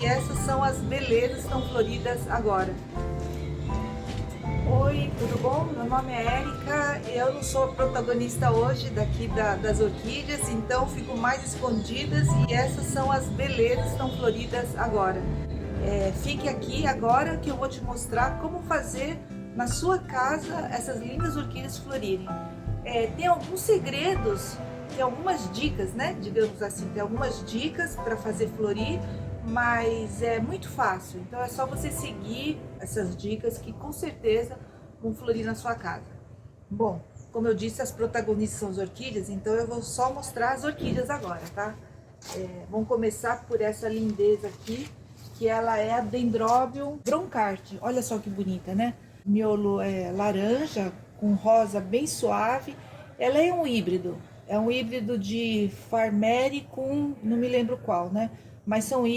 essas são as belezas que estão floridas agora. Oi, tudo bom? Meu nome é Érica, eu não sou a protagonista hoje daqui das orquídeas, então fico mais escondidas e essas são as belezas que estão floridas agora. Fique aqui agora que eu vou te mostrar como fazer na sua casa essas lindas orquídeas florirem. Tem alguns segredos, tem algumas dicas, né? Digamos assim, tem algumas dicas para fazer florir, mas é muito fácil. Então é só você seguir essas dicas que com certeza vão florir na sua casa. Bom, como eu disse, as protagonistas são as orquídeas, então eu vou só mostrar as orquídeas agora, tá? Vamos começar por essa lindeza aqui, que ela é a Dendrobium Broncarte. Olha só que bonita, né? Miolo laranja com rosa bem suave. Ela é um híbrido de Farmeri com não me lembro qual, né? Mas é um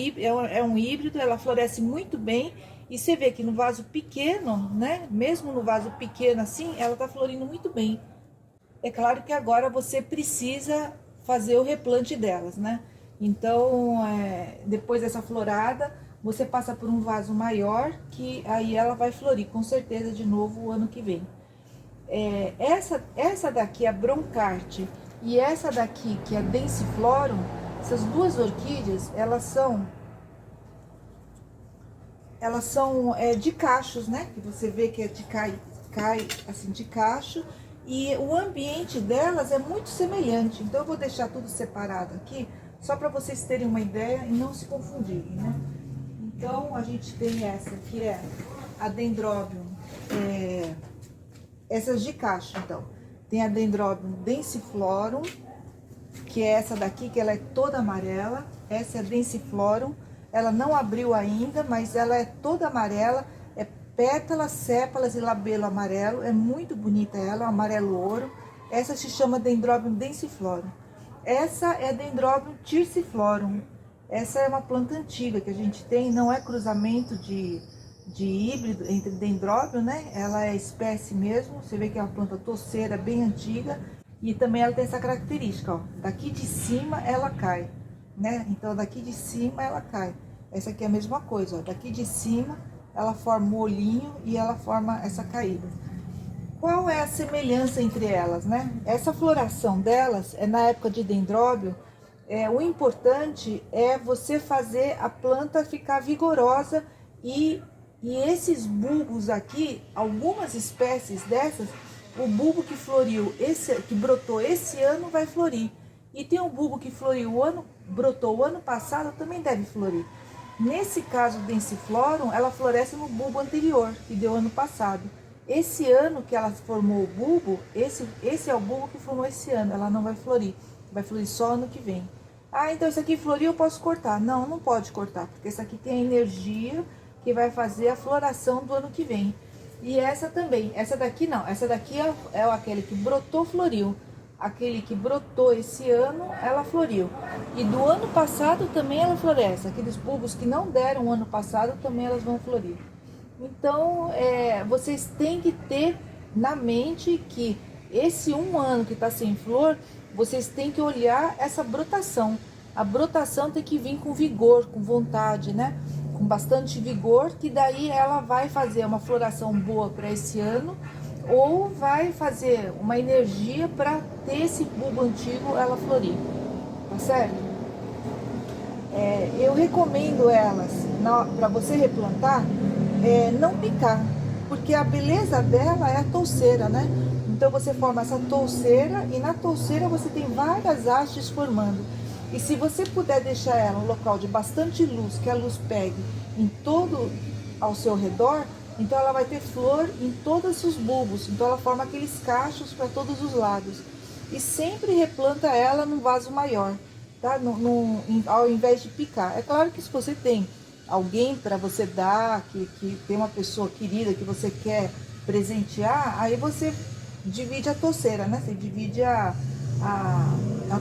híbrido, ela floresce muito bem. E você vê que no vaso pequeno, né? Mesmo no vaso pequeno assim, ela tá florindo muito bem. É claro que agora você precisa fazer o replante delas, né? Então, depois dessa florada, você passa por um vaso maior, que aí ela vai florir com certeza de novo o ano que vem. Essa daqui, a Broncarte, e essa daqui, que é a Densiflorum, essas duas orquídeas, elas são de cachos, né? Que você vê que cai assim de cacho. E o ambiente delas é muito semelhante. Então eu vou deixar tudo separado aqui, só para vocês terem uma ideia e não se confundirem, né? Então a gente tem essa que é a Dendrobium, essas de cacho, então. Tem a Dendrobium Densiflorum, que é essa daqui, que ela é toda amarela. Essa é a Densiflorum. Ela não abriu ainda, mas ela é toda amarela, é pétalas, sépalas e labelo amarelo, é muito bonita ela, amarelo ouro. Essa se chama Dendrobium Densiflorum. Essa é Dendrobium Thyrciflorum. Essa é uma planta antiga que a gente tem, não é cruzamento de híbrido entre Dendrobium, né? Ela é espécie mesmo, você vê que é uma planta toceira bem antiga. E também ela tem essa característica, ó, daqui de cima ela cai, né? Então daqui de cima ela cai. Essa aqui é a mesma coisa, ó, daqui de cima ela forma um olhinho e ela forma essa caída. Qual é a semelhança entre elas, né? Essa floração delas é na época de Dendróbio. O importante é você fazer a planta ficar vigorosa e esses bulbos aqui, algumas espécies dessas, o bulbo que floriu, que brotou esse ano vai florir. E tem um bulbo que brotou o ano passado, também deve florir. Nesse caso do Densiflorum, ela floresce no bulbo anterior, que deu ano passado. Esse ano que ela formou o bulbo, esse é o bulbo que formou esse ano, ela não vai florir só ano que vem. Ah, então isso aqui floriu, eu posso cortar? Não, não pode cortar, porque essa aqui tem a energia que vai fazer a floração do ano que vem. E essa também, essa daqui não, essa daqui é aquele que brotou, floriu. Aquele que brotou esse ano, ela floriu. E do ano passado também ela floresce. Aqueles bulbos que não deram ano passado, também elas vão florir. Então, vocês têm que ter na mente que esse um ano que está sem flor, vocês têm que olhar essa brotação. A brotação tem que vir com vigor, com vontade, né? Com bastante vigor, que daí ela vai fazer uma floração boa para esse ano, ou vai fazer uma energia para ter esse bulbo antigo ela florir, tá certo? Eu recomendo elas para você replantar, não picar, porque a beleza dela é a touceira, né? Então você forma essa touceira e na touceira você tem várias hastes formando. E se você puder deixar ela um local de bastante luz, que a luz pegue em todo ao seu redor, então ela vai ter flor em todos os bulbos. Então ela forma aqueles cachos para todos os lados. E sempre replanta ela num vaso maior, tá? Ao invés de picar. É claro que se você tem alguém para você dar, que tem uma pessoa querida que você quer presentear, aí você divide a touceira, né? Você divide a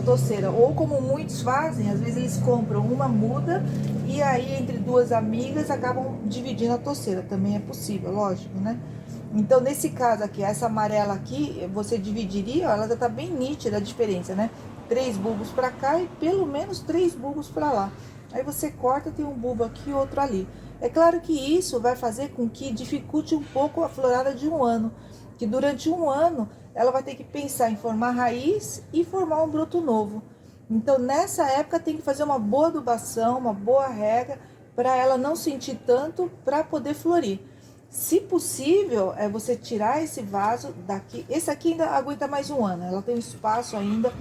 touceira. Ou como muitos fazem, às vezes eles compram uma muda e aí entre duas amigas acabam dividindo a touceira. Também é possível, lógico, né? Então nesse caso aqui, essa amarela aqui, você dividiria, ó, ela já tá bem nítida a diferença, né? 3 bulbos para cá e pelo menos 3 bulbos para lá. Aí você corta, tem um bulbo aqui e outro ali. É claro que isso vai fazer com que dificulte um pouco a florada de um ano, que durante um ano ela vai ter que pensar em formar raiz e formar um broto novo. Então nessa época tem que fazer uma boa adubação, uma boa rega, para ela não sentir tanto, para poder florir. Se possível, é você tirar esse vaso daqui. Esse aqui ainda aguenta mais um ano, ela tem espaço ainda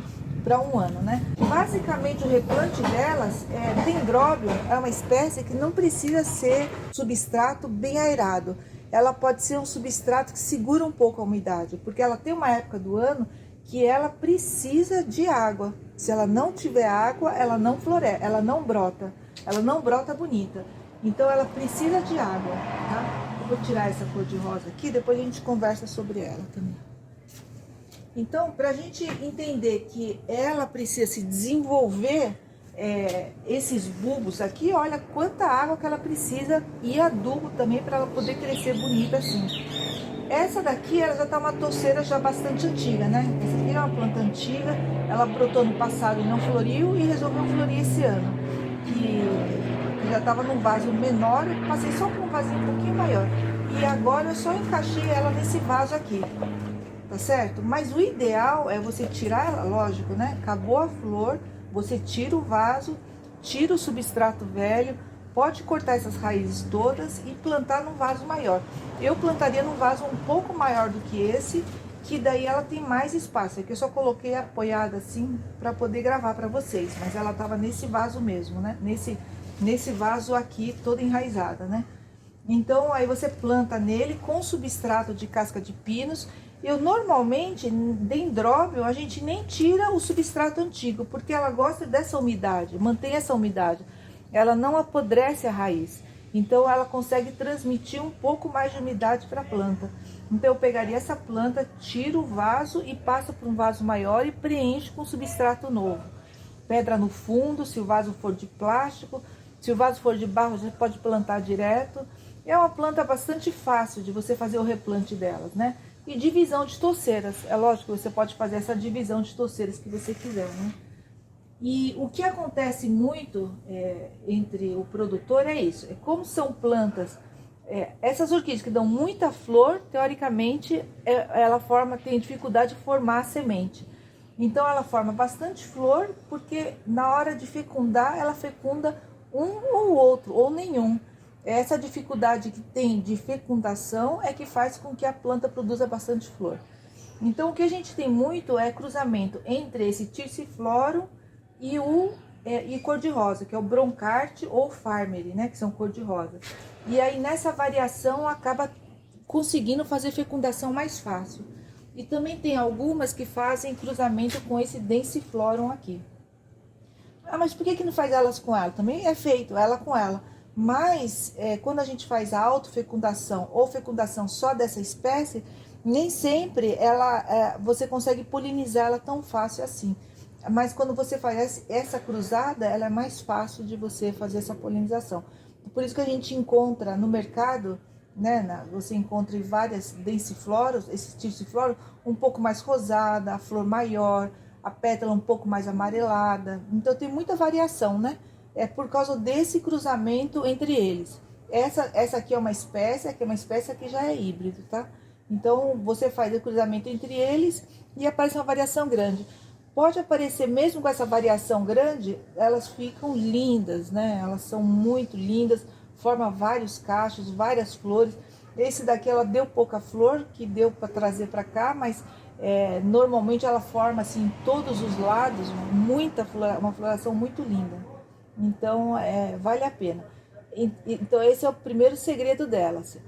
para um ano, né? Basicamente o replante delas, dendróbio é uma espécie que não precisa ser substrato bem aerado. Ela pode ser um substrato que segura um pouco a umidade, porque ela tem uma época do ano que ela precisa de água. Se ela não tiver água, ela não floresce, ela não brota bonita. Então ela precisa de água, tá? Eu vou tirar essa cor de rosa aqui, depois a gente conversa sobre ela também. Então, para a gente entender que ela precisa se desenvolver, esses bulbos aqui, olha quanta água que ela precisa e adubo também para ela poder crescer bonita assim. Essa daqui, ela já tá uma toceira já bastante antiga, né? Essa aqui é uma planta antiga, ela brotou no passado e não floriu e resolveu florir esse ano. Que já tava num vaso menor, eu passei só por um vasinho um pouquinho maior. E agora eu só encaixei ela nesse vaso aqui, tá certo? Mas o ideal é você tirar ela, lógico, né? Acabou a flor, você tira o vaso, tira o substrato velho, pode cortar essas raízes todas e plantar num vaso maior. Eu plantaria num vaso um pouco maior do que esse, que daí ela tem mais espaço. Aqui eu só coloquei apoiada assim para poder gravar para vocês, mas ela tava nesse vaso mesmo, né? Nesse vaso aqui, toda enraizada, né? Então aí você planta nele com substrato de casca de pinos. Eu normalmente, dendróbio, a gente nem tira o substrato antigo, porque ela gosta dessa umidade, mantém essa umidade. Ela não apodrece a raiz, então ela consegue transmitir um pouco mais de umidade para a planta. Então eu pegaria essa planta, tiro o vaso e passo para um vaso maior e preencho com substrato novo. Pedra no fundo, se o vaso for de plástico, se o vaso for de barro, você pode plantar direto. É uma planta bastante fácil de você fazer o replante delas, né? E divisão de touceiras, é lógico que você pode fazer essa divisão de touceiras que você quiser, né? E o que acontece muito entre o produtor é isso, como são plantas, essas orquídeas que dão muita flor, teoricamente, ela tem dificuldade de formar a semente. Então ela forma bastante flor, porque na hora de fecundar, ela fecunda um ou outro, ou nenhum. Essa dificuldade que tem de fecundação é que faz com que a planta produza bastante flor. Então o que a gente tem muito é cruzamento entre esse Thyrsiphlorum e cor-de-rosa, que é o Broncarte ou Farmery, né, que são cor-de-rosa. E aí nessa variação acaba conseguindo fazer fecundação mais fácil. E também tem algumas que fazem cruzamento com esse Densiflorum aqui. Ah, mas por que não faz elas com ela? Também é feito, ela com ela. Mas quando a gente faz a autofecundação ou fecundação só dessa espécie, nem sempre você consegue polinizar ela tão fácil assim. Mas quando você faz essa cruzada, ela é mais fácil de você fazer essa polinização. Por isso que a gente encontra no mercado, né, você encontra em várias densifloros, esse Thyrsiphlorum, um pouco mais rosada, a flor maior, a pétala um pouco mais amarelada. Então tem muita variação, né? É por causa desse cruzamento entre eles. Essa aqui é uma espécie, aqui é uma espécie, aqui já é híbrido, tá? Então você faz o cruzamento entre eles e aparece uma variação grande. Pode aparecer mesmo com essa variação grande, elas ficam lindas, né? Elas são muito lindas, formam vários cachos, várias flores. Esse daqui ela deu pouca flor, que deu para trazer para cá, mas normalmente ela forma assim em todos os lados, uma floração muito linda. Então vale a pena. Então esse é o primeiro segredo delas,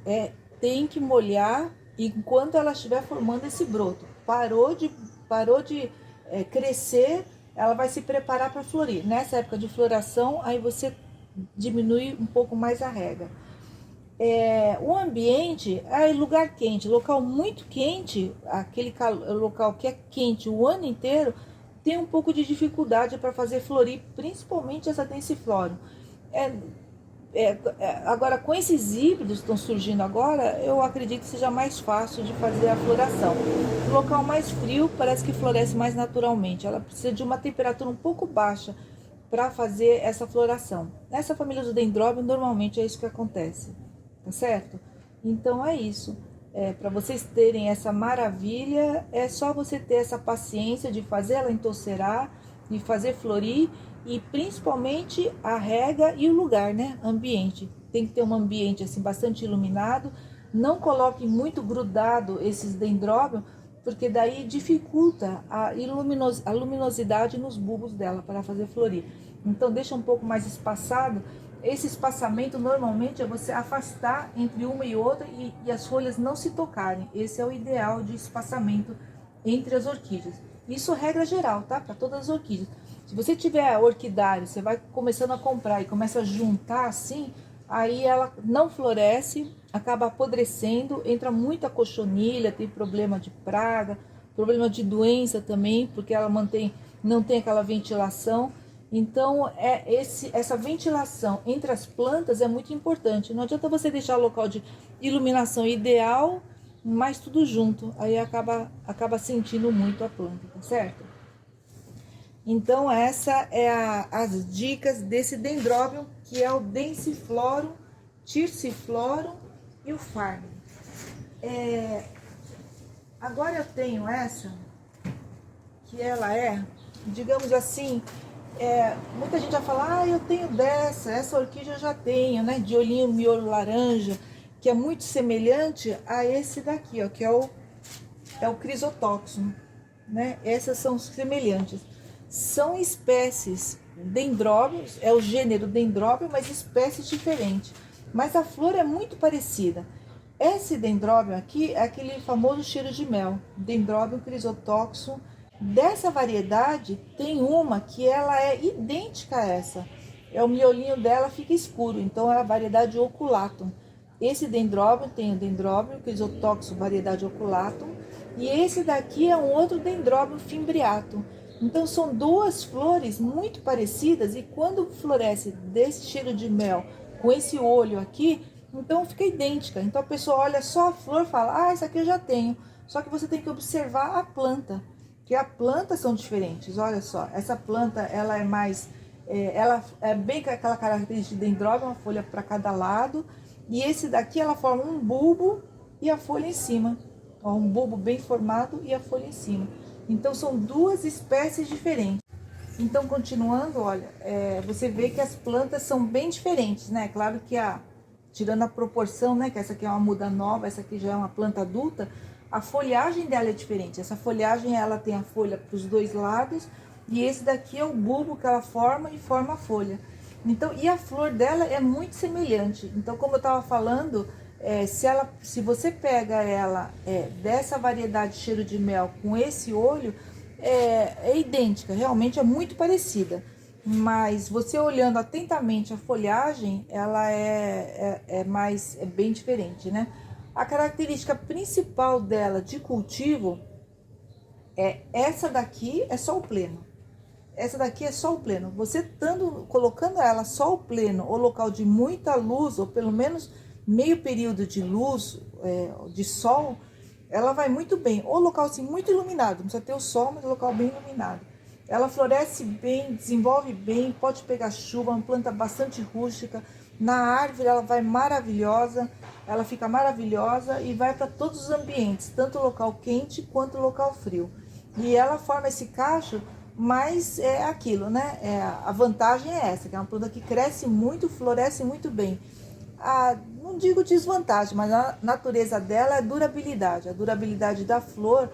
tem que molhar enquanto ela estiver formando esse broto. Parou de crescer, ela vai se preparar para florir. Nessa época de floração, aí você diminui um pouco mais a rega. O ambiente é lugar quente, local muito quente, local que é quente o ano inteiro, tem um pouco de dificuldade para fazer florir, principalmente essa Densiflorum. Agora, com esses híbridos que estão surgindo agora, eu acredito que seja mais fácil de fazer a floração. O local mais frio parece que floresce mais naturalmente. Ela precisa de uma temperatura um pouco baixa para fazer essa floração. Nessa família do dendróbio, normalmente é isso que acontece, tá certo? Então é isso. Para vocês terem essa maravilha, é só você ter essa paciência de fazer ela entorcerar, de fazer florir, e principalmente a rega e o lugar, né? Ambiente. Tem que ter um ambiente assim bastante iluminado. Não coloque muito grudado esses dendróbios, porque daí dificulta a luminosidade nos bulbos dela para fazer florir. Então deixa um pouco mais espaçado. Esse espaçamento normalmente é você afastar entre uma e outra e as folhas não se tocarem. Esse é o ideal de espaçamento entre as orquídeas. Isso é regra geral, tá? Para todas as orquídeas. Se você tiver orquidário, você vai começando a comprar e começa a juntar assim, aí ela não floresce, acaba apodrecendo, entra muita cochonilha, tem problema de praga, problema de doença também, porque ela não tem aquela ventilação. Então, essa ventilação entre as plantas é muito importante. Não adianta você deixar o local de iluminação ideal, mas tudo junto. Aí acaba sentindo muito a planta, tá certo? Então, essa é as dicas desse dendróbio, que é o Densiflorum, Thyrsiphlorum e o Farne. Agora eu tenho essa, que ela é, digamos assim... muita gente vai falar, eu tenho essa orquídea eu já tenho, né, de olhinho miolo laranja, que é muito semelhante a esse daqui, ó, que é o Chrysotoxum, né? Essas são semelhantes, são espécies dendróbios, é o gênero dendróbio, mas espécies diferentes, mas a flor é muito parecida. Esse dendróbio aqui é aquele famoso cheiro de mel, Dendrobium Chrysotoxum. Dessa variedade, tem uma que ela é idêntica a essa. O miolinho dela fica escuro, então é a variedade oculatum. Esse dendróbio tem o Dendrobium Chrysotoxum, variedade oculatum. E esse daqui é um outro Dendrobium fimbriatum. Então são duas flores muito parecidas, e quando floresce desse cheiro de mel com esse olho aqui, então fica idêntica. Então a pessoa olha só a flor e fala, essa aqui eu já tenho. Só que você tem que observar a planta, que as plantas são diferentes. Olha só, essa planta ela é mais, ela é bem com aquela característica de dendróbio, uma folha para cada lado, e esse daqui ela forma um bulbo e a folha em cima, ó, um bulbo bem formado e a folha em cima. Então são duas espécies diferentes. Então continuando, olha, você vê que as plantas são bem diferentes, né? Claro que tirando a proporção, né, que essa aqui é uma muda nova, essa aqui já é uma planta adulta, a folhagem dela é diferente. Essa folhagem, ela tem a folha para os dois lados, e esse daqui é o bulbo que ela forma e forma a folha. Então, e a flor dela é muito semelhante. Então, como eu estava falando, se você pega ela dessa variedade de cheiro de mel com esse olho, é idêntica, realmente é muito parecida. Mas você olhando atentamente a folhagem, ela é bem diferente, né? A característica principal dela de cultivo essa daqui é só o pleno. Essa daqui é só o pleno. Você colocando ela só o pleno, ou local de muita luz, ou pelo menos meio período de luz, de sol, ela vai muito bem. Ou local assim muito iluminado, não precisa ter o sol, mas o local bem iluminado. Ela floresce bem, desenvolve bem, pode pegar chuva, uma planta bastante rústica. Na árvore ela vai maravilhosa, ela fica maravilhosa e vai para todos os ambientes, tanto local quente quanto local frio. E ela forma esse cacho, mas é aquilo, né? A vantagem é essa, que é uma planta que cresce muito, floresce muito bem. Não digo desvantagem, mas a natureza dela é durabilidade. A durabilidade da flor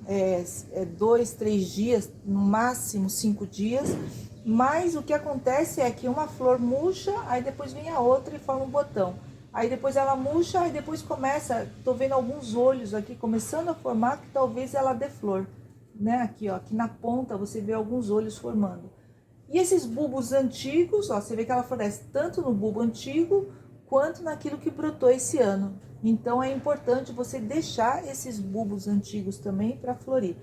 é 2, 3 dias, no máximo 5 dias. Mas o que acontece é que uma flor murcha, aí depois vem a outra e forma um botão. Aí depois ela murcha, aí depois começa, tô vendo alguns olhos aqui começando a formar, que talvez ela dê flor, né? Aqui, ó, aqui na ponta você vê alguns olhos formando. E esses bulbos antigos, ó, você vê que ela floresce tanto no bulbo antigo quanto naquilo que brotou esse ano. Então é importante você deixar esses bulbos antigos também para florir.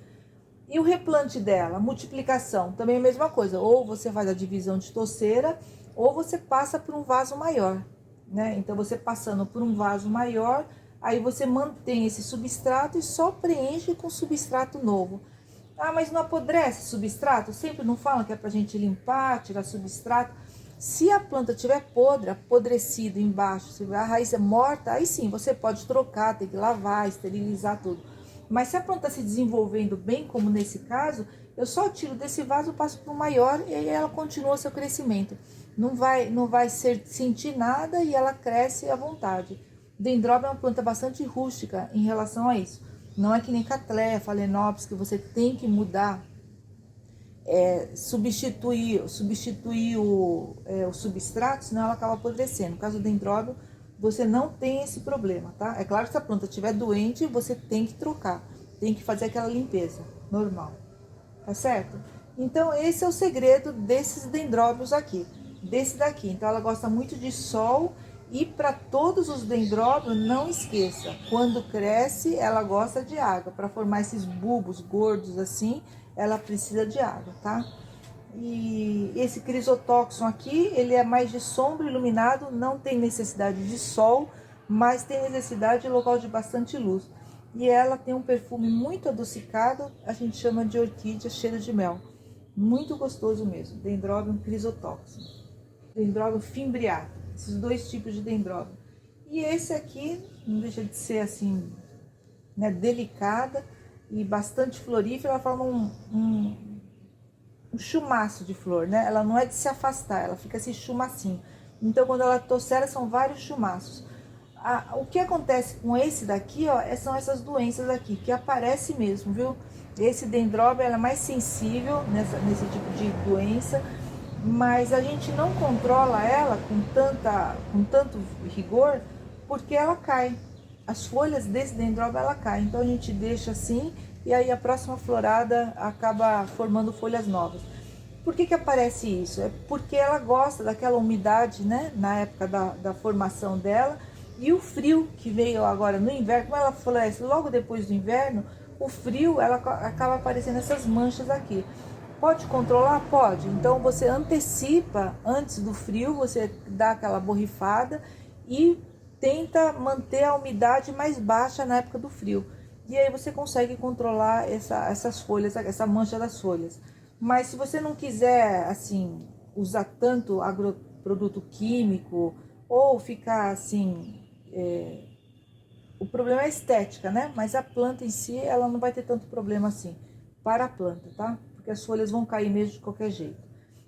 E o replante dela, multiplicação, também é a mesma coisa. Ou você faz a divisão de toceira, ou você passa por um vaso maior, né? Então, você passando por um vaso maior, aí você mantém esse substrato e só preenche com substrato novo. Ah, mas não apodrece substrato? Sempre não falam que é pra gente limpar, tirar substrato. Se a planta tiver podre, apodrecida embaixo, se a raiz é morta, aí sim, você pode trocar, tem que lavar, esterilizar tudo. Mas se a planta está se desenvolvendo bem, como nesse caso, eu só tiro desse vaso, passo para o maior e aí ela continua seu crescimento. Não vai sentir nada e ela cresce à vontade. Dendróbio é uma planta bastante rústica em relação a isso. Não é que nem Cattleya, Phalaenopsis, que você tem que mudar, substituir o substrato, senão ela acaba apodrecendo. No caso do dendróbio, você não tem esse problema, tá? É claro que se a planta estiver doente, você tem que trocar, tem que fazer aquela limpeza normal, tá certo? Então, esse é o segredo desses dendróbios aqui, desse daqui. Então, ela gosta muito de sol. E para todos os dendróbios, não esqueça, quando cresce, ela gosta de água. Para formar esses bulbos gordos assim, ela precisa de água, tá? E esse crisotóxon aqui, ele é mais de sombra iluminado, não tem necessidade de sol, mas tem necessidade de local de bastante luz. E ela tem um perfume muito adocicado, a gente chama de orquídea cheira de mel. Muito gostoso mesmo, Dendrobium crisotóxon. Dendrobium fimbriato. Esses dois tipos de dendróbio. E esse aqui não deixa de ser assim, né, delicada e bastante florífera. Ela forma um chumaço de flor, né? Ela não é de se afastar, ela fica esse chumacinho. Então, quando ela torcera, são vários chumaços. O que acontece com esse daqui, ó, são essas doenças aqui, que aparece mesmo, viu? Esse dendróbio, ela é mais sensível nesse tipo de doença, mas a gente não controla ela com tanto rigor, porque ela cai. As folhas desse dendróbio, ela cai. Então a gente deixa assim, e aí a próxima florada acaba formando folhas novas. Por que aparece isso? É porque ela gosta daquela umidade, né, na época da formação dela, e o frio que veio agora no inverno. Como ela floresce logo depois do inverno, o frio, ela acaba aparecendo essas manchas aqui. Pode controlar? Pode. Então você antecipa antes do frio, você dá aquela borrifada e tenta manter a umidade mais baixa na época do frio. E aí você consegue controlar essas folhas, essa mancha das folhas. Mas se você não quiser, assim, usar tanto agroproduto químico ou ficar assim, o problema é a estética, né? Mas a planta em si, ela não vai ter tanto problema assim para a planta, tá? Porque as folhas vão cair mesmo de qualquer jeito.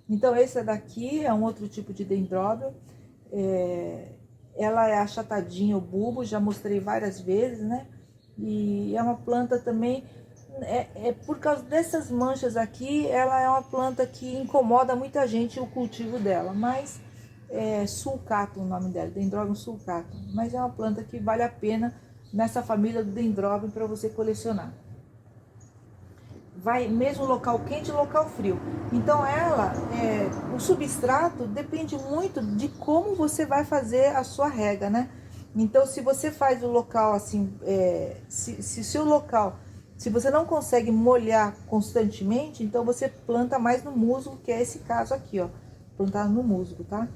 Então, esse daqui é um outro tipo de dendróbio. Ela é achatadinha, o bulbo, já mostrei várias vezes, né? E é uma planta também, por causa dessas manchas aqui, ela é uma planta que incomoda muita gente o cultivo dela, mas é sulcatum o nome dela, Dendrobium sulcatum. Mas é uma planta que vale a pena nessa família do Dendrobium para você colecionar. Vai mesmo local quente e local frio. Então o substrato depende muito de como você vai fazer a sua rega, né? Então se você faz o local assim, se seu local, se você não consegue molhar constantemente, então você planta mais no musgo, que é esse caso aqui, ó, plantar no musgo, tá?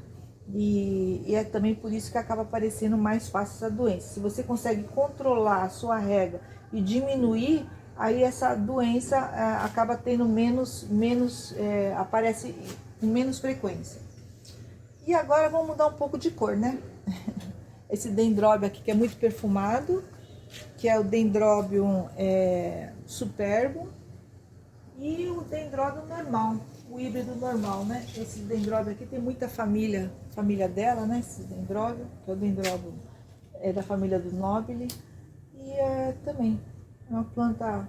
E é também por isso que acaba aparecendo mais fácil essa doença. Se você consegue controlar a sua rega e diminuir, aí essa doença acaba tendo aparece com menos frequência. E agora vamos mudar um pouco de cor, né? Esse dendróbio aqui que é muito perfumado, que é o Dendrobium superbo, e o dendróbio normal, o híbrido normal, né? Esse dendróbio aqui tem muita família dela, né? Esse dendróbio, que é o dendróbio da família do nobile, e também é uma planta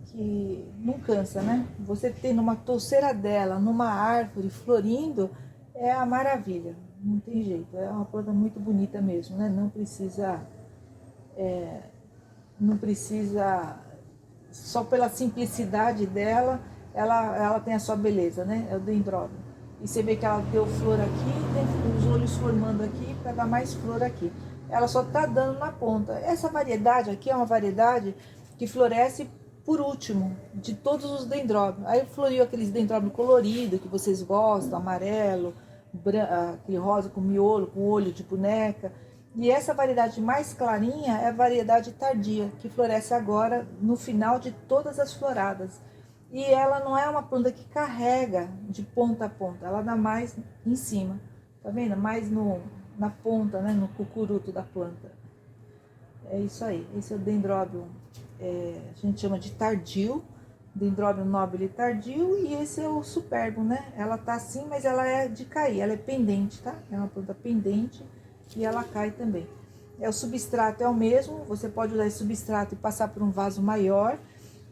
que não cansa, né? Você tendo uma touceira dela numa árvore florindo é a maravilha, não tem jeito. É uma planta muito bonita mesmo, né? Não precisa, só pela simplicidade dela, ela tem a sua beleza, né? É o dendróbio. E você vê que ela deu flor aqui, tem os olhos formando aqui para dar mais flor aqui. Ela só tá dando na ponta. Essa variedade aqui é uma variedade que floresce por último de todos os dendróbios. Aí floriu aqueles dendróbios coloridos que vocês gostam, amarelo, aquele rosa com miolo, com olho de boneca. E essa variedade mais clarinha é a variedade tardia, que floresce agora no final de todas as floradas. E ela não é uma planta que carrega de ponta a ponta, ela dá mais em cima, tá vendo? Mais na ponta, né? No cucuruto da planta. É isso aí, esse é o dendróbio, a gente chama de tardio, dendróbio nobile tardio, e esse é o superbo, né? Ela tá assim, mas ela é de cair, ela é pendente, tá? É uma planta pendente e ela cai também. O substrato é o mesmo, você pode usar esse substrato e passar por um vaso maior,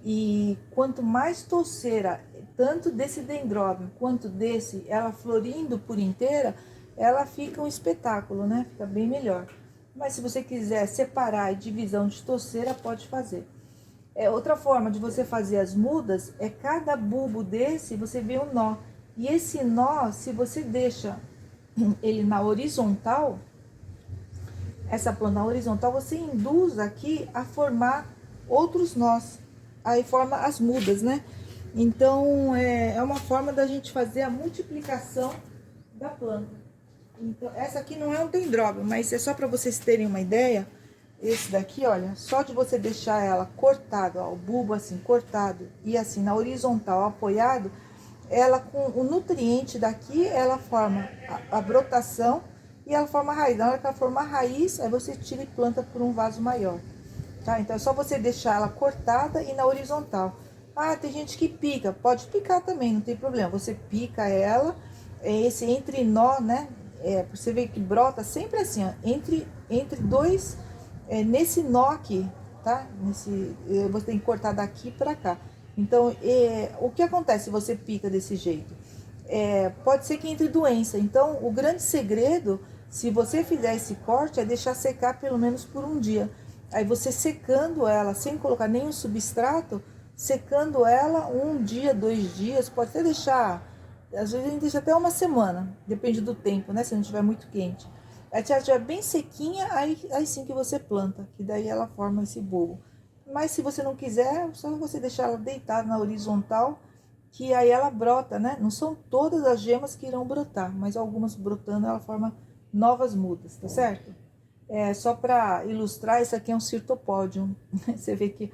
e quanto mais touceira, tanto desse dendróbio quanto desse, ela florindo por inteira, ela fica um espetáculo, né? Fica bem melhor. Mas se você quiser separar e divisão de touceira, pode fazer. Outra forma de você fazer as mudas é cada bulbo desse, você vê um nó. E esse nó, se você deixa ele na horizontal, essa planta na horizontal, você induz aqui a formar outros nós. Aí forma as mudas, né? Então, é uma forma da gente fazer a multiplicação da planta. Então, essa aqui não é um dendróbio, mas é só para vocês terem uma ideia. Esse daqui, olha, só de você deixar ela cortada, ó, o bulbo assim, cortado, e assim, na horizontal, apoiado, ela com o nutriente daqui, ela forma a brotação e ela forma a raiz. Na hora que ela formar a raiz, aí você tira e planta por um vaso maior, tá? Então, é só você deixar ela cortada e na horizontal. Ah, tem gente que pica, pode picar também, não tem problema. Você pica ela, esse entre nó, né? Você vê que brota sempre assim, ó, entre dois, nesse nó aqui, tá? Você tem que cortar daqui pra cá. Então, o que acontece se você pica desse jeito? Pode ser que entre doença. Então, o grande segredo, se você fizer esse corte, é deixar secar pelo menos por um dia. Aí você secando ela, sem colocar nenhum substrato, secando ela um dia, 2 dias, pode até deixar, às vezes a gente deixa até uma semana, depende do tempo, né? Se não estiver muito quente. Aí se ela estiver bem sequinha, aí sim que você planta, que daí ela forma esse bulbo. Mas se você não quiser, só você deixar ela deitada na horizontal, que aí ela brota, né? Não são todas as gemas que irão brotar, mas algumas brotando ela forma novas mudas, tá certo? Só para ilustrar, isso aqui é um Cirtopodium. Você vê que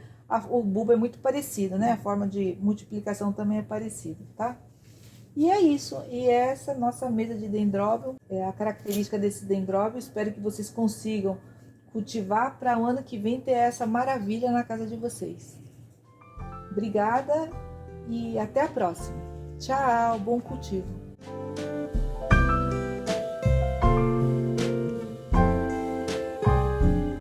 o bulbo é muito parecido, né? A forma de multiplicação também é parecida, tá? E é isso. E essa é a nossa mesa de dendróbio. É a característica desse dendróbio. Espero que vocês consigam cultivar para o ano que vem ter essa maravilha na casa de vocês. Obrigada e até a próxima. Tchau, bom cultivo.